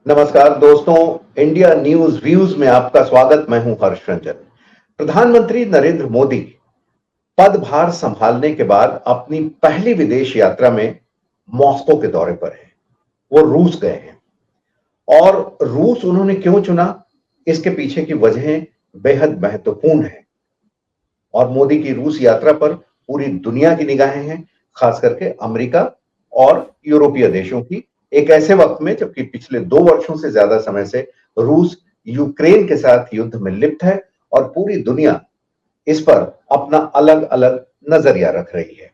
नमस्कार दोस्तों, India news views में आपका स्वागत। मैं हूं हर्ष रंजन। प्रधानमंत्री नरेंद्र मोदी पदभार संभालने के बाद अपनी पहली विदेश यात्रा में मॉस्को के दौरे पर हैं। वो रूस गए हैं और रूस उन्होंने क्यों चुना, इसके पीछे की वजहें बेहद महत्वपूर्ण हैं। और मोदी की रूस यात्रा पर पूरी दुनिया की निगाहें हैं, खास करके अमेरिका और यूरोपीय देशों की। एक ऐसे वक्त में जबकि पिछले 2 वर्षों से ज्यादा समय से रूस यूक्रेन के साथ युद्ध में लिप्त है और पूरी दुनिया इस पर अपना अलग अलग नजरिया रख रही है।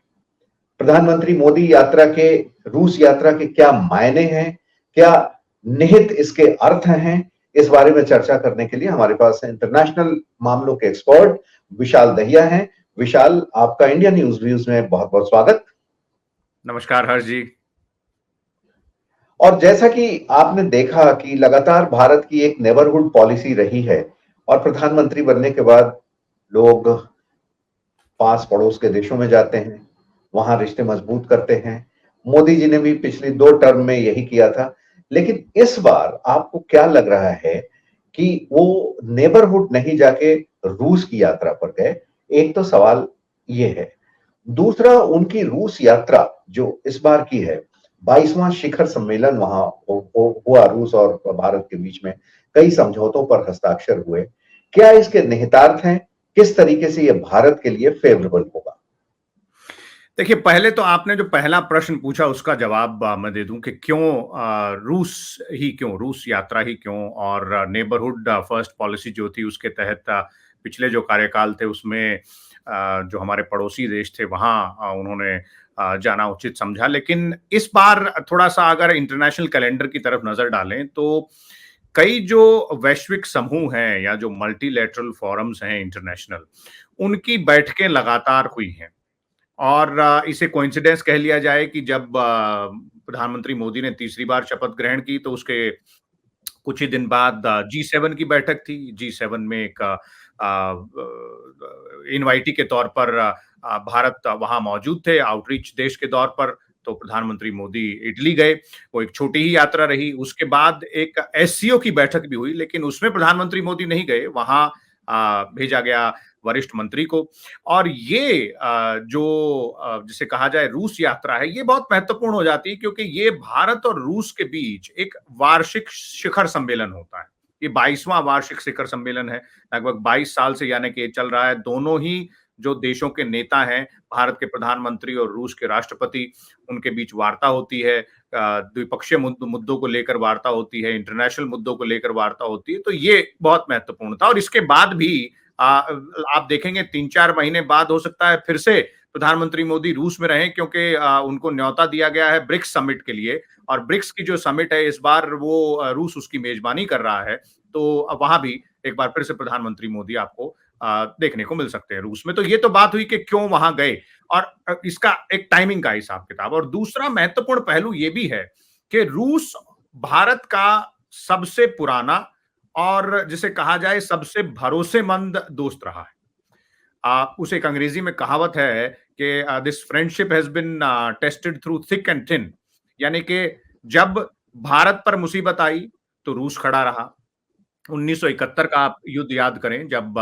प्रधानमंत्री मोदी यात्रा के रूस यात्रा के क्या मायने हैं, क्या निहित इसके अर्थ हैं, इस बारे में चर्चा करने के लिए हमारे पास इंटरनेशनल मामलों के एक्सपर्ट विशाल दहिया हैं। विशाल, आपका इंडिया न्यूज व्यूज में बहुत बहुत स्वागत। नमस्कार हर्ष जी। और जैसा कि आपने देखा कि लगातार भारत की एक नेबरहुड पॉलिसी रही है और प्रधानमंत्री बनने के बाद लोग पास पड़ोस के देशों में जाते हैं, वहां रिश्ते मजबूत करते हैं। मोदी जी ने भी पिछली 2 टर्म में यही किया था। लेकिन इस बार आपको क्या लग रहा है कि वो नेबरहुड नहीं जाके रूस की यात्रा पर गए? एक तो सवाल ये है। दूसरा, उनकी रूस यात्रा जो इस बार की है, 22वां शिखर सम्मेलन वहां हुआ रूस और भारत के बीच में। कई समझौतों पर हस्ताक्षर हुए। क्या इसके निहितार्थ हैं? किस तरीके से यह भारत के लिए फेवरेबल होगा? देखिए, पहले तो आपने जो पहला प्रश्न पूछा उसका जवाब मैं दे दूं कि क्यों रूस यात्रा ही क्यों, और नेबरहुड फर्स्ट पॉलिसी जो थी उसके तहत पिछले जो कार्यकाल थे उसमें जो हमारे पड़ोसी देश थे वहां उन्होंने जाना उचित समझा। लेकिन इस बार थोड़ा सा अगर इंटरनेशनल कैलेंडर की तरफ नजर डालें तो कई जो वैश्विक समूह हैं या जो मल्टीलैटरल फोरम्स हैं इंटरनेशनल, उनकी बैठकें लगातार हुई हैं। और इसे कोइंसिडेंस कह लिया जाए कि जब प्रधानमंत्री मोदी ने तीसरी बार शपथ ग्रहण की तो उसके कुछ ही दिन बाद G7 की बैठक थी। G7 में एक इनवाइटी के तौर पर भारत वहां मौजूद थे, आउटरीच देश के तौर पर। तो प्रधानमंत्री मोदी इटली गए, वो एक छोटी ही यात्रा रही। उसके बाद एक SCO की बैठक भी हुई, लेकिन उसमें प्रधानमंत्री मोदी नहीं गए, वहां भेजा गया वरिष्ठ मंत्री को। और ये जिसे कहा जाए रूस यात्रा है, ये बहुत महत्वपूर्ण हो जाती है क्योंकि ये भारत और रूस के बीच एक वार्षिक शिखर सम्मेलन होता है। ये 22वां वार्षिक शिखर सम्मेलन है, लगभग 22 साल से यानी कि चल रहा है। दोनों ही जो देशों के नेता हैं, भारत के प्रधानमंत्री और रूस के राष्ट्रपति, उनके बीच वार्ता होती है, द्विपक्षीय मुद्दों को लेकर वार्ता होती है, इंटरनेशनल मुद्दों को लेकर वार्ता होती है। तो ये बहुत महत्वपूर्ण था। और इसके बाद भी आप देखेंगे 3-4 महीने बाद हो सकता है फिर से प्रधानमंत्री मोदी रूस में रहें, क्योंकि उनको न्योता दिया गया है ब्रिक्स समिट के लिए। और ब्रिक्स की जो समिट है इस बार वो रूस उसकी मेजबानी कर रहा है। तो वहां भी एक बार फिर से प्रधानमंत्री मोदी आपको देखने को मिल सकते हैं रूस में। तो ये तो बात हुई कि क्यों वहां गए, और इसका एक टाइमिंग का हिसाब किताब। और दूसरा महत्वपूर्ण पहलू ये भी है कि रूस भारत का सबसे पुराना और जिसे कहा जाए सबसे भरोसेमंद दोस्त रहा है। उस एक अंग्रेजी में कहावत है कि this friendship has been tested through thick and thin, यानी कि जब भारत पर मुसीबत आई तो रूस खड़ा रहा। 1971 का आप युद्ध याद करें, जब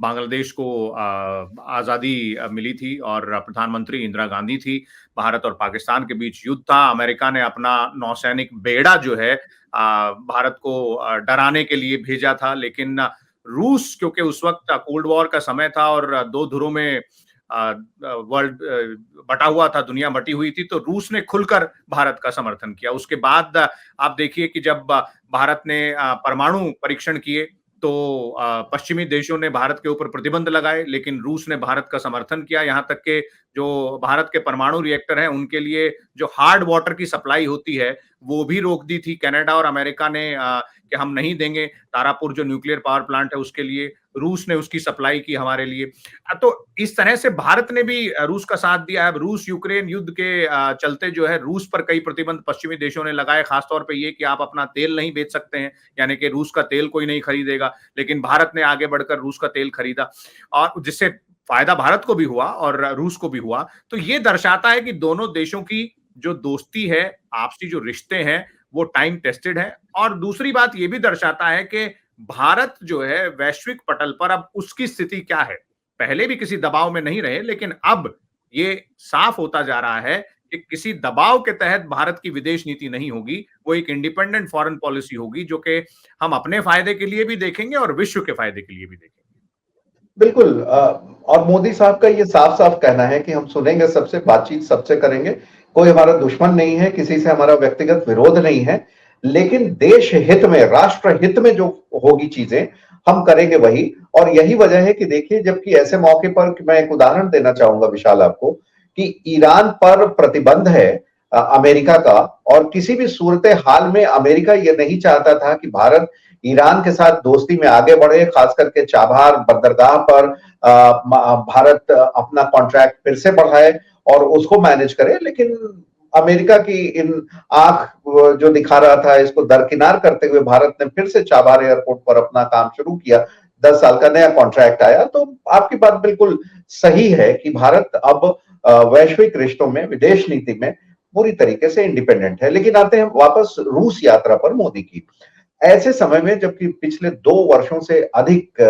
बांग्लादेश को आजादी मिली थी और प्रधानमंत्री इंदिरा गांधी थी। भारत और पाकिस्तान के बीच युद्ध था। अमेरिका ने अपना नौसैनिक बेड़ा जो है भारत को डराने के लिए भेजा था। लेकिन रूस, क्योंकि उस वक्त कोल्ड वॉर का समय था और दो ध्रुवों में वर्ल्ड बटा हुआ था, दुनिया बटी हुई थी, तो रूस ने खुलकर भारत का समर्थन किया। उसके बाद आप देखिए कि जब भारत ने परमाणु परीक्षण किए तो पश्चिमी देशों ने भारत के ऊपर प्रतिबंध लगाए, लेकिन रूस ने भारत का समर्थन किया। यहां तक के जो भारत के परमाणु रिएक्टर हैं उनके लिए जो हार्ड वाटर की सप्लाई होती है वो भी रोक दी थी कनाडा और अमेरिका ने, कि हम नहीं देंगे। तारापुर जो न्यूक्लियर पावर प्लांट है उसके लिए रूस ने उसकी सप्लाई की हमारे लिए। तो इस तरह से भारत ने भी रूस का साथ दिया है। अब रूस यूक्रेन युद्ध के चलते जो है रूस पर कई प्रतिबंध पश्चिमी देशों ने लगाए, खासतौर पे ये कि आप अपना तेल नहीं बेच सकते हैं, यानी कि रूस का तेल कोई नहीं खरीदेगा। लेकिन भारत ने आगे बढ़कर रूस का तेल खरीदा, और जिससे फायदा भारत को भी हुआ और रूस को भी हुआ। तो ये दर्शाता है कि दोनों देशों की जो दोस्ती है, आपसी जो रिश्ते हैं, वो टाइम टेस्टेड है। और दूसरी बात ये भी दर्शाता है कि भारत जो है वैश्विक पटल पर अब उसकी स्थिति क्या है। पहले भी किसी दबाव में नहीं रहे, लेकिन अब ये साफ होता जा रहा है कि किसी दबाव के तहत भारत की विदेश नीति नहीं होगी, वो एक इंडिपेंडेंट फॉरेन पॉलिसी होगी जो कि हम अपने फायदे के लिए भी देखेंगे और विश्व के फायदे के लिए भी देखेंगे। बिल्कुल। और मोदी साहब का ये साफ साफ कहना है कि हम सुनेंगे सबसे, बातचीत सबसे करेंगे, कोई हमारा दुश्मन नहीं है, किसी से हमारा व्यक्तिगत विरोध नहीं है, लेकिन देश हित में, राष्ट्र हित में जो होगी चीजें हम करेंगे वही। और यही वजह है कि देखिए, जबकि ऐसे मौके पर मैं एक उदाहरण देना चाहूंगा विशाल आपको, कि ईरान पर प्रतिबंध है अमेरिका का, और किसी भी सूरत हाल में अमेरिका ये नहीं चाहता था कि भारत ईरान के साथ दोस्ती में आगे बढ़े, खास करके चाबहार बंदरगाह पर भारत अपना कॉन्ट्रैक्ट फिर से बढ़ाए और उसको मैनेज करे। लेकिन अमेरिका की इन आंख जो दिखा रहा था, इसको दरकिनार करते हुए भारत ने फिर से चाबहार एयरपोर्ट पर अपना काम शुरू किया। 10 साल का नया कॉन्ट्रैक्ट आया। तो आपकी बात बिल्कुल सही है कि भारत अब वैश्विक रिश्तों में, विदेश नीति में पूरी तरीके से इंडिपेंडेंट है। लेकिन आते हैं वापस रूस यात्रा पर मोदी की। ऐसे समय में, जबकि पिछले 2 वर्षों से अधिक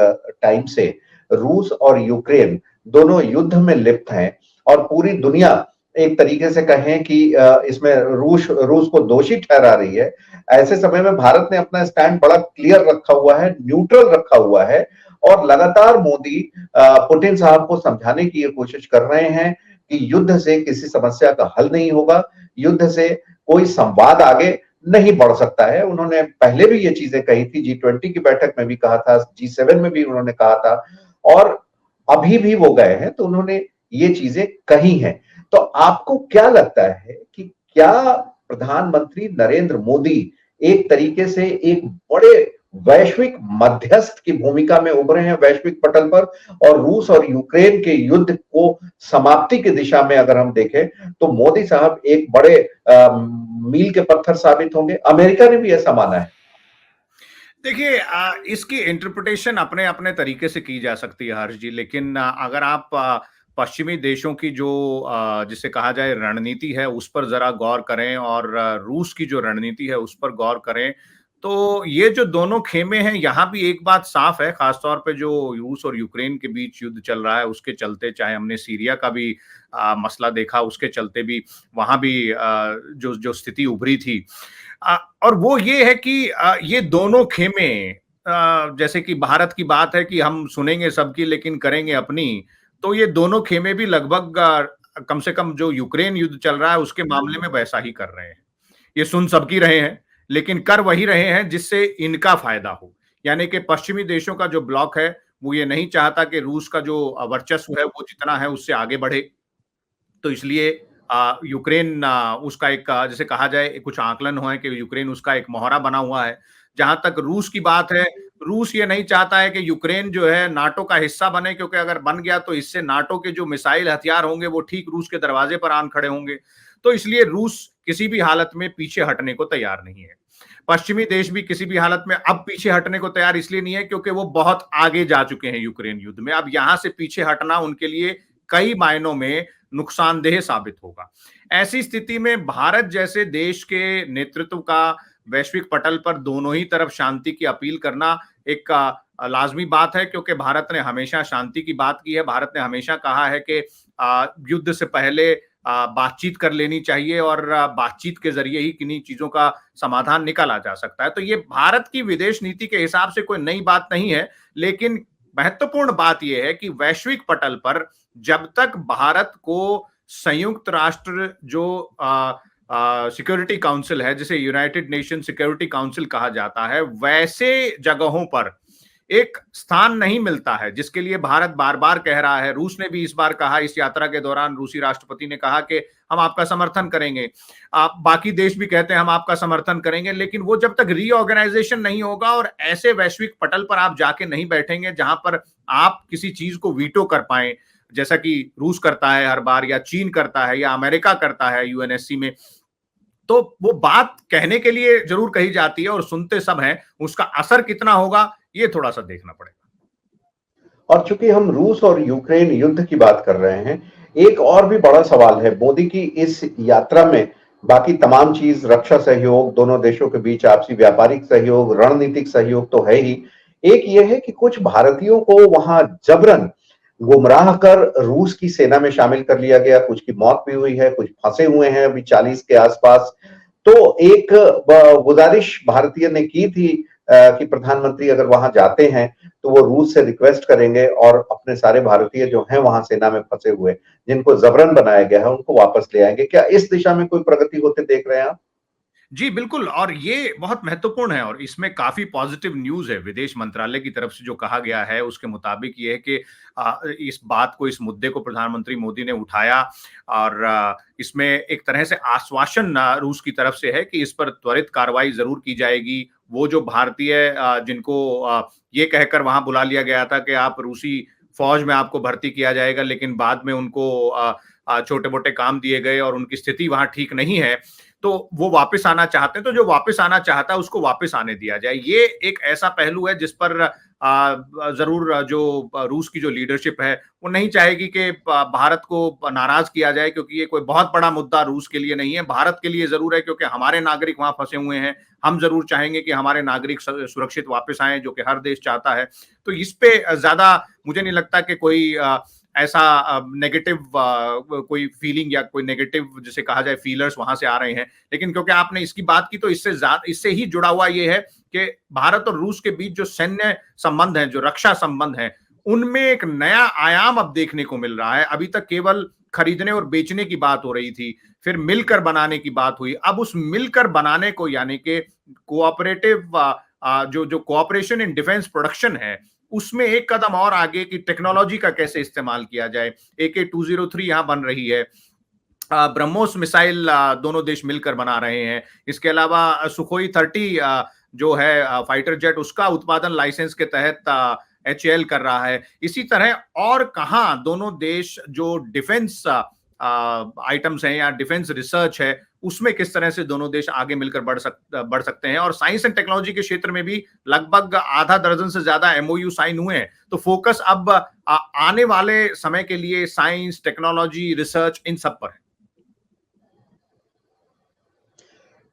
टाइम से रूस और यूक्रेन दोनों युद्ध में लिप्त हैं और पूरी दुनिया एक तरीके से कहें कि इसमें रूस को दोषी ठहरा रही है, ऐसे समय में भारत ने अपना स्टैंड बड़ा क्लियर रखा हुआ है, न्यूट्रल रखा हुआ है, और लगातार मोदी पुतिन साहब को समझाने की ये कोशिश कर रहे हैं कि युद्ध से किसी समस्या का हल नहीं होगा, युद्ध से कोई संवाद आगे नहीं बढ़ सकता है। उन्होंने पहले भी ये चीजें कही थी, G20 की बैठक में भी कहा था, G7 में भी उन्होंने कहा था, और अभी भी वो गए हैं तो उन्होंने ये चीजें कही हैं। तो आपको क्या लगता है कि क्या प्रधानमंत्री नरेंद्र मोदी एक तरीके से एक बड़े वैश्विक मध्यस्थ की भूमिका में उभरे हैं वैश्विक पटल पर, और रूस और यूक्रेन के युद्ध को समाप्ति की दिशा में अगर हम देखें तो मोदी साहब एक बड़े मील के पत्थर साबित होंगे? अमेरिका ने भी ऐसा माना है। देखिए, इसकी इंटरप्रिटेशन अपने अपने तरीके से की जा सकती है हर्ष जी, लेकिन अगर आप पश्चिमी देशों की जो जिसे कहा जाए रणनीति है उस पर जरा गौर करें और रूस की जो रणनीति है उस पर गौर करें, तो ये जो दोनों खेमे हैं, यहाँ भी एक बात साफ है, खासतौर पे जो रूस और यूक्रेन के बीच युद्ध चल रहा है उसके चलते, चाहे हमने सीरिया का भी मसला देखा, उसके चलते भी वहां भी जो जो स्थिति उभरी थी, और वो ये है कि ये दोनों खेमे, जैसे कि भारत की बात है कि हम सुनेंगे सबकी लेकिन करेंगे अपनी, तो ये दोनों खेमे भी लगभग कम से कम जो यूक्रेन युद्ध चल रहा है उसके मामले में वैसा ही कर रहे हैं। ये सुन सबकी रहे हैं लेकिन कर वही रहे हैं जिससे इनका फायदा हो। यानी कि पश्चिमी देशों का जो ब्लॉक है वो ये नहीं चाहता कि रूस का जो वर्चस्व है वो जितना है उससे आगे बढ़े, तो इसलिए यूक्रेन उसका एक जैसे कहा जाए कुछ आकलन हुआ है कि यूक्रेन उसका एक मोहरा बना हुआ है। जहां तक रूस की बात है, रूस ये नहीं चाहता है कि यूक्रेन जो है नाटो का हिस्सा बने, क्योंकि अगर बन गया तो इससे नाटो के जो मिसाइल हथियार होंगे वो ठीक रूस के दरवाजे पर आन खड़े होंगे। तो इसलिए रूस किसी भी हालत में पीछे हटने को तैयार नहीं है। पश्चिमी देश भी किसी भी हालत में अब पीछे हटने को तैयार इसलिए नहीं है क्योंकि वो बहुत आगे जा चुके हैं यूक्रेन युद्ध में। अब यहां से पीछे हटना उनके लिए कई मायनों में नुकसानदेह साबित होगा। ऐसी स्थिति में भारत जैसे देश के नेतृत्व का वैश्विक पटल पर दोनों ही तरफ शांति की अपील करना एक लाजमी बात है, क्योंकि भारत ने हमेशा शांति की बात की है। भारत ने हमेशा कहा है कि युद्ध से पहले बातचीत कर लेनी चाहिए और बातचीत के जरिए ही किन्हीं चीजों का समाधान निकाला जा सकता है। तो ये भारत की विदेश नीति के हिसाब से कोई नई बात नहीं है, लेकिन महत्वपूर्ण बात यह है कि वैश्विक पटल पर जब तक भारत को संयुक्त राष्ट्र जो सिक्योरिटी काउंसिल है, जिसे यूनाइटेड नेशन सिक्योरिटी काउंसिल कहा जाता है, वैसे जगहों पर एक स्थान नहीं मिलता है जिसके लिए भारत बार बार कह रहा है। रूस ने भी इस बार कहा, इस यात्रा के दौरान रूसी राष्ट्रपति ने कहा कि हम आपका समर्थन करेंगे, बाकी देश भी कहते हैं हम आपका समर्थन करेंगे, लेकिन वो जब तक रीऑर्गेनाइजेशन नहीं होगा और ऐसे वैश्विक पटल पर आप जाके नहीं बैठेंगे जहां पर आप किसी चीज को वीटो कर पाए, जैसा कि रूस करता है हर बार, या चीन करता है, या अमेरिका करता है यूएनएससी में, तो वो बात कहने के लिए जरूर कही जाती है और सुनते सब हैं, उसका असर कितना होगा ये थोड़ा सा देखना पड़ेगा। और चूंकि हम रूस और यूक्रेन युद्ध की बात कर रहे हैं, एक और भी बड़ा सवाल है मोदी की इस यात्रा में, बाकी तमाम चीज, रक्षा सहयोग, दोनों देशों के बीच आपसी व्यापारिक सहयोग, रणनीतिक सहयोग तो है ही। एक यह है कि कुछ भारतीयों को वहां जबरन गुमराह कर रूस की सेना में शामिल कर लिया गया, कुछ की मौत भी हुई है, कुछ फंसे हुए हैं अभी 40 के आसपास। तो एक गुजारिश भारतीय ने की थी कि प्रधानमंत्री अगर वहां जाते हैं तो वो रूस से रिक्वेस्ट करेंगे और अपने सारे भारतीय जो हैं वहां सेना में फंसे हुए, जिनको जबरन बनाया गया है, उनको वापस ले आएंगे। क्या इस दिशा में कोई प्रगति होते देख रहे हैं आप? जी, बिल्कुल। और ये बहुत महत्वपूर्ण है और इसमें काफ़ी पॉज़िटिव न्यूज़ है। विदेश मंत्रालय की तरफ से जो कहा गया है, उसके मुताबिक ये है कि इस बात को, इस मुद्दे को प्रधानमंत्री मोदी ने उठाया और इसमें एक तरह से आश्वासन रूस की तरफ से है कि इस पर त्वरित कार्रवाई ज़रूर की जाएगी। वो जो भारतीय जिनको ये कहकर वहाँ बुला लिया गया था कि आप रूसी फ़ौज में आपको भर्ती किया जाएगा, लेकिन बाद में उनको छोटे-मोटे काम दिए गए और उनकी स्थिति वहाँ ठीक नहीं है, तो वो वापस आना चाहते हैं। तो जो वापस आना चाहता है उसको वापस आने दिया जाए। ये एक ऐसा पहलू है जिस पर ज़रूर जो रूस की जो लीडरशिप है वो नहीं चाहेगी कि भारत को नाराज़ किया जाए, क्योंकि ये कोई बहुत बड़ा मुद्दा रूस के लिए नहीं है। भारत के लिए ज़रूर है, क्योंकि हमारे नागरिक वहाँ फँसे हुए हैं। हम ज़रूर चाहेंगे कि हमारे नागरिक सुरक्षित वापस आएँ, जो कि हर देश चाहता है। तो इस पे ज़्यादा मुझे नहीं लगता कि कोई ऐसा नेगेटिव कोई फीलिंग या कोई नेगेटिव जिसे कहा जाए फीलर्स वहां से आ रहे हैं। लेकिन क्योंकि आपने इसकी बात की, तो इससे ही जुड़ा हुआ ये है कि भारत और रूस के बीच जो सैन्य संबंध है, जो रक्षा संबंध है, उनमें एक नया आयाम अब देखने को मिल रहा है। अभी तक केवल खरीदने और बेचने की बात हो रही थी, फिर मिलकर बनाने की बात हुई। अब उस मिलकर बनाने को, यानी कि कोऑपरेटिव जो जो कोऑपरेशन इन डिफेंस प्रोडक्शन है, उसमें एक कदम और आगे की टेक्नोलॉजी का कैसे इस्तेमाल किया जाए। AK-203 यहाँ बन रही है। ब्रह्मोस मिसाइल दोनों देश मिलकर बना रहे हैं। इसके अलावा सुखोई 30 जो है फाइटर जेट, उसका उत्पादन लाइसेंस के तहत HAL कर रहा है। इसी तरह और कहाँ दोनों देश जो डिफेंस आइटम्स हैं या डिफेंस रिसर्च है, उसमें किस तरह से दोनों देश आगे मिलकर बढ़ सकते हैं। और साइंस एंड टेक्नोलॉजी के क्षेत्र में भी लगभग आधा दर्जन से ज्यादा MOU साइन हुए हैं। तो फोकस अब आने वाले समय के लिए साइंस, टेक्नोलॉजी, रिसर्च, इन सब पर है।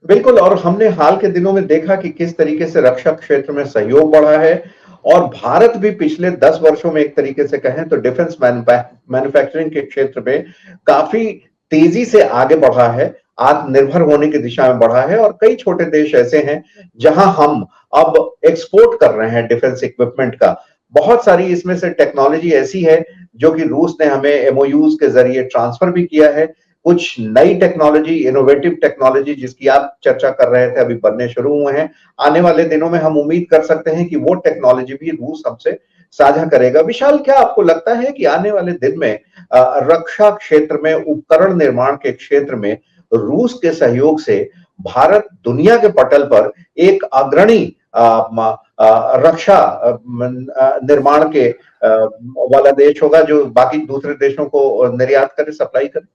बिल्कुल। और हमने हाल के दिनों में देखा कि किस तरीके से रक्षा क्षेत्र में सहयोग बढ़ा है, और भारत भी पिछले 10 वर्षों में एक तरीके से कहें तो डिफेंस मैन्युफैक्चरिंग के क्षेत्र में काफी तेजी से आगे बढ़ा है, आत्मनिर्भर होने की दिशा में बढ़ा है। और कई छोटे देश ऐसे हैं जहां हम अब एक्सपोर्ट कर रहे हैं डिफेंस इक्विपमेंट का। बहुत सारी इसमें से टेक्नोलॉजी ऐसी है जो कि रूस ने हमें MOUs के जरिए ट्रांसफर भी किया है। कुछ नई टेक्नोलॉजी, इनोवेटिव टेक्नोलॉजी जिसकी आप चर्चा कर रहे थे, अभी बनने शुरू हुए हैं। आने वाले दिनों में हम उम्मीद कर सकते हैं कि वो टेक्नोलॉजी भी रूस हमसे साझा करेगा। विशाल, क्या आपको लगता है कि आने वाले दिन में रक्षा क्षेत्र में, उपकरण निर्माण के क्षेत्र में रूस के सहयोग से भारत दुनिया के पटल पर एक अग्रणी रक्षा निर्माण के वाला देश होगा, जो बाकी दूसरे देशों को निर्यात करे, सप्लाई करे?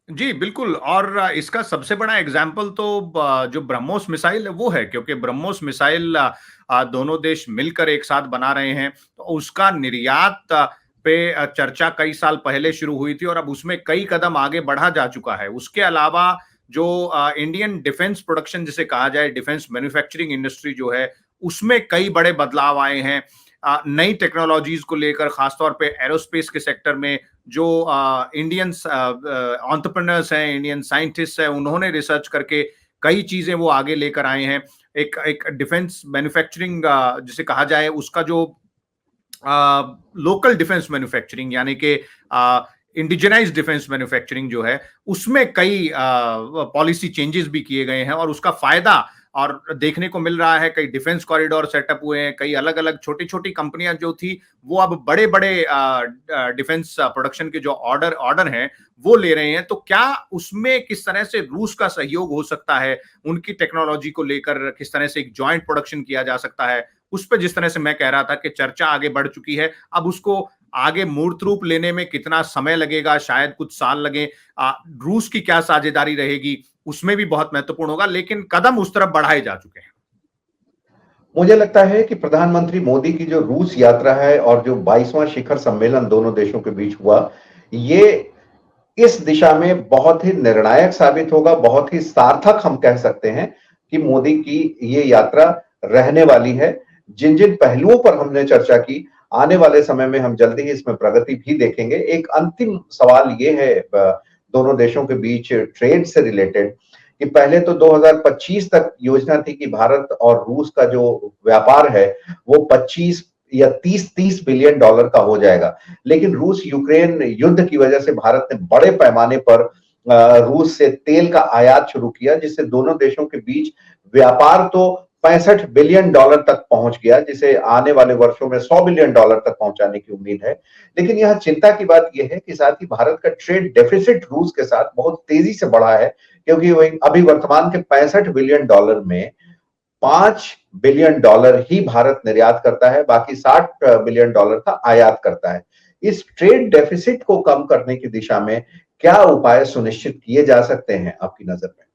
जी, बिल्कुल। और इसका सबसे बड़ा एग्जाम्पल तो जो ब्रह्मोस मिसाइल है वो है, क्योंकि ब्रह्मोस मिसाइल दोनों देश मिलकर एक साथ बना रहे हैं। तो उसका निर्यात पे चर्चा कई साल पहले शुरू हुई थी और अब उसमें कई कदम आगे बढ़ा जा चुका है। उसके अलावा जो इंडियन डिफेंस प्रोडक्शन जिसे कहा जाए, डिफेंस मैन्युफैक्चरिंग इंडस्ट्री जो है, उसमें कई बड़े बदलाव आए हैं। नई टेक्नोलॉजीज को लेकर, खासतौर पे एरोस्पेस के सेक्टर में जो इंडियन एंटरप्रेन्योर्स हैं, इंडियन साइंटिस्ट हैं, उन्होंने रिसर्च करके कई चीजें वो आगे लेकर आए हैं। एक डिफेंस मैन्युफैक्चरिंग जिसे कहा जाए, उसका जो लोकल डिफेंस मैन्युफैक्चरिंग, यानी कि इंडिजिनाइज डिफेंस मैन्युफैक्चरिंग जो है, उसमें कई पॉलिसी चेंजेस भी किए गए हैं और उसका फायदा और देखने को मिल रहा है। कई डिफेंस कॉरिडोर सेटअप हुए हैं, कई अलग अलग छोटी छोटी कंपनियां जो थी वो अब बड़े बड़े डिफेंस प्रोडक्शन के जो ऑर्डर हैं वो ले रहे हैं। तो क्या उसमें किस तरह से रूस का सहयोग हो सकता है, उनकी टेक्नोलॉजी को लेकर किस तरह से एक जॉइंट प्रोडक्शन किया जा सकता है, उस पर जिस तरह से मैं कह रहा था कि चर्चा आगे बढ़ चुकी है। अब उसको आगे मूर्त रूप लेने में कितना समय लगेगा, शायद कुछ साल लगे। रूस की क्या साझेदारी रहेगी, उसमें भी बहुत महत्वपूर्ण होगा, लेकिन कदम उस तरफ बढ़ाए जा चुके हैं। मुझे लगता है कि प्रधानमंत्री मोदी की जो रूस यात्रा है और जो 22वां शिखर सम्मेलन दोनों देशों के बीच हुआ, ये इस दिशा में बहुत ही निर्णायक साबित होगा, बहुत ही सार्थक हम कह सकते हैं कि मोदी की ये यात्रा रहने वाली है। जिन जिन पहलुओं पर हमने चर्चा की, आने वाले समय में हम जल्दी ही इसमें प्रगति भी देखेंगे। एक अंतिम सवाल ये है दोनों देशों के बीच ट्रेड से रिलेटेड कि पहले तो 2025 तक योजना थी कि भारत और रूस का जो व्यापार है वो 25 या 30 बिलियन डॉलर का हो जाएगा। लेकिन रूस यूक्रेन युद्ध की वजह से भारत ने बड़े पैमाने पर रूस से तेल का आयात शुरू किया, जिससे दोनों देशों के बीच व्यापार तो 65 बिलियन डॉलर तक पहुंच गया, जिसे आने वाले वर्षों में 100 बिलियन डॉलर तक पहुंचाने की उम्मीद है। लेकिन यह चिंता की बात यह है कि साथ ही भारत का ट्रेड डेफिसिट रूस के साथ बहुत तेजी से बढ़ा है, क्योंकि अभी वर्तमान के 65 बिलियन डॉलर में 5 बिलियन डॉलर ही भारत निर्यात करता है, बाकी 60 बिलियन डॉलर का आयात करता है। इस ट्रेड डेफिसिट को कम करने की दिशा में क्या उपाय सुनिश्चित किए जा सकते हैं आपकी नजर में?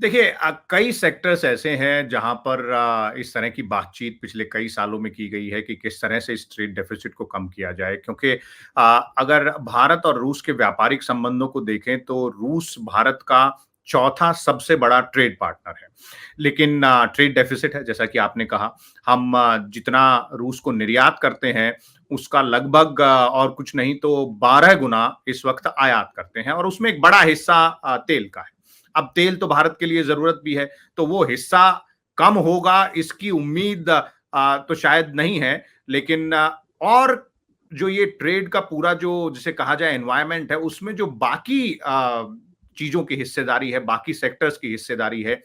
देखिए, कई सेक्टर्स ऐसे हैं जहां पर इस तरह की बातचीत पिछले कई सालों में की गई है कि किस तरह से इस ट्रेड डेफिसिट को कम किया जाए, क्योंकि अगर भारत और रूस के व्यापारिक संबंधों को देखें तो रूस भारत का चौथा सबसे बड़ा ट्रेड पार्टनर है। लेकिन ट्रेड डेफिसिट है, जैसा कि आपने कहा। हम जितना रूस को निर्यात करते हैं उसका लगभग और कुछ नहीं तो 12 गुना इस वक्त आयात करते हैं, और उसमें एक बड़ा हिस्सा तेल का है। अब तेल तो भारत के लिए जरूरत भी है, तो वो हिस्सा कम होगा इसकी उम्मीद तो शायद नहीं है। लेकिन और जो ये ट्रेड का पूरा जो जिसे कहा जाए एनवायरनमेंट है, उसमें जो बाकी चीजों की हिस्सेदारी है, बाकी सेक्टर्स की हिस्सेदारी है,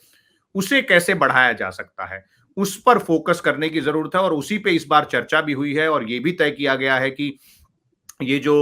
उसे कैसे बढ़ाया जा सकता है, उस पर फोकस करने की जरूरत है। और उसी पे इस बार चर्चा भी हुई है, और ये भी तय किया गया है कि ये जो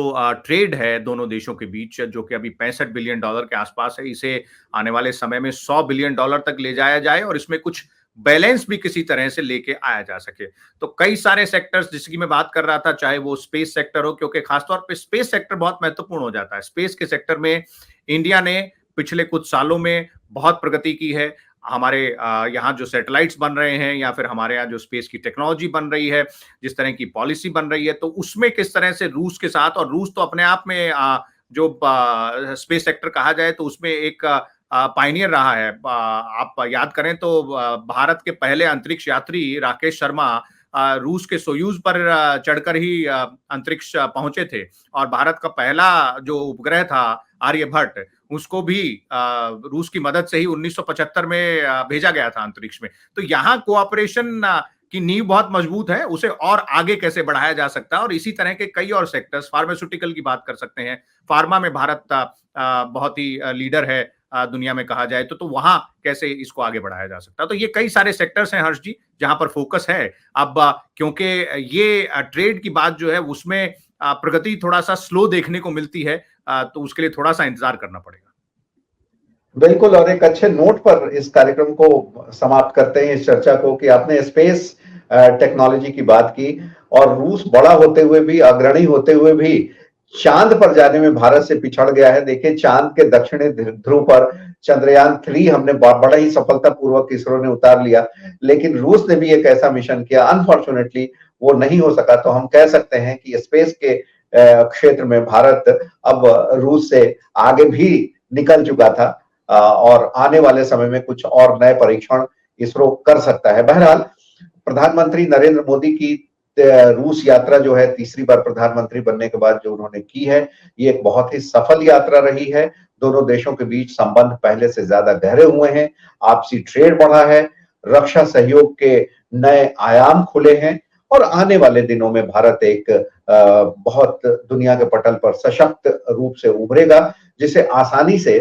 ट्रेड है दोनों देशों के बीच, जो कि अभी 65 बिलियन डॉलर के आसपास है, इसे आने वाले समय में 100 बिलियन डॉलर तक ले जाया जाए, और इसमें कुछ बैलेंस भी किसी तरह से लेके आया जा सके। तो कई सारे सेक्टर्स जिसकी मैं बात कर रहा था, चाहे वो स्पेस सेक्टर हो, क्योंकि खासतौर पे स्पेस सेक्टर बहुत महत्वपूर्ण हो जाता है। स्पेस के सेक्टर में इंडिया ने पिछले कुछ सालों में बहुत प्रगति की है। हमारे यहाँ जो सैटेलाइट्स बन रहे हैं, या फिर हमारे यहाँ जो स्पेस की टेक्नोलॉजी बन रही है, जिस तरह की पॉलिसी बन रही है, तो उसमें किस तरह से रूस के साथ, और रूस तो अपने आप में जो स्पेस सेक्टर कहा जाए तो उसमें एक पायनियर रहा है। आप याद करें तो भारत के पहले अंतरिक्ष यात्री राकेश शर्मा रूस के सोयूज पर चढ़कर ही अंतरिक्ष पहुंचे थे, और भारत का पहला जो उपग्रह था आर्यभट्ट, उसको भी रूस की मदद से ही 1975 में भेजा गया था अंतरिक्ष में। तो यहाँ कोऑपरेशन की नींव बहुत मजबूत है, उसे और आगे कैसे बढ़ाया जा सकता है। और इसी तरह के कई और सेक्टर्स, फार्मास्यूटिकल की बात कर सकते हैं। फार्मा में भारत बहुत ही लीडर है दुनिया में कहा जाए तो वहां कैसे इसको आगे बढ़ाया जा सकता है। तो ये कई सारे सेक्टर्स हैं हर्ष जी, जहां पर फोकस है। अब क्योंकि ये ट्रेड की बात जो है उसमें प्रगति थोड़ा सा स्लो देखने को मिलती है, तो उसके लिए थोड़ा सा इंतजार करना पड़ेगा। बिल्कुल, और एक अच्छे नोट पर इस कार्यक्रम को समाप्त करते हैं, इस चर्चा को, कि आपने स्पेस टेक्नोलॉजी की बात की, और रूस बड़ा होते हुए भी, अग्रणी होते हुए भी चांद पर जाने में भारत से पिछड़ गया है। देखिए, चांद के दक्षिणी ध्रुव पर चंद्रयान 3 हमने बड़ा ही सफलतापूर्वक इसरो ने उतार लिया, लेकिन रूस ने भी एक ऐसा मिशन किया, अनफॉर्चुनेटली वो नहीं हो सका। तो हम कह सकते हैं कि स्पेस के क्षेत्र में भारत अब रूस से आगे भी निकल चुका था, और आने वाले समय में कुछ और नए परीक्षण इसरो कर सकता है। बहरहाल, प्रधानमंत्री नरेंद्र मोदी की रूस यात्रा जो है, तीसरी बार प्रधानमंत्री बनने के बाद जो उन्होंने की है, ये एक बहुत ही सफल यात्रा रही है। दोनों देशों के बीच संबंध पहले से ज्यादा गहरे हुए हैं, आपसी ट्रेड बढ़ा है, रक्षा सहयोग के नए आयाम खुले हैं, और आने वाले दिनों में भारत एक बहुत दुनिया के पटल पर सशक्त रूप से उभरेगा, जिसे आसानी से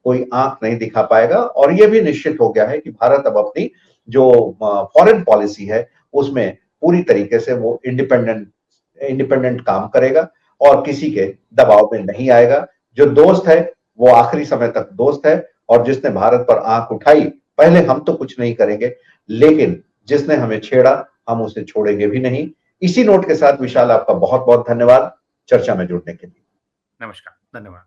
कोई आंख नहीं दिखा पाएगा। और यह भी निश्चित हो गया है कि भारत अब अपनी जो फॉरेन पॉलिसी है उसमें पूरी तरीके से वो इंडिपेंडेंट काम करेगा, और किसी के दबाव में नहीं आएगा। जो दोस्त है वो आखिरी समय तक दोस्त है, और जिसने भारत पर आंख उठाई, पहले हम तो कुछ नहीं करेंगे, लेकिन जिसने हमें छेड़ा हम उसे छोड़ेंगे भी नहीं। इसी नोट के साथ विशाल, आपका बहुत बहुत धन्यवाद चर्चा में जुड़ने के लिए। नमस्कार, धन्यवाद।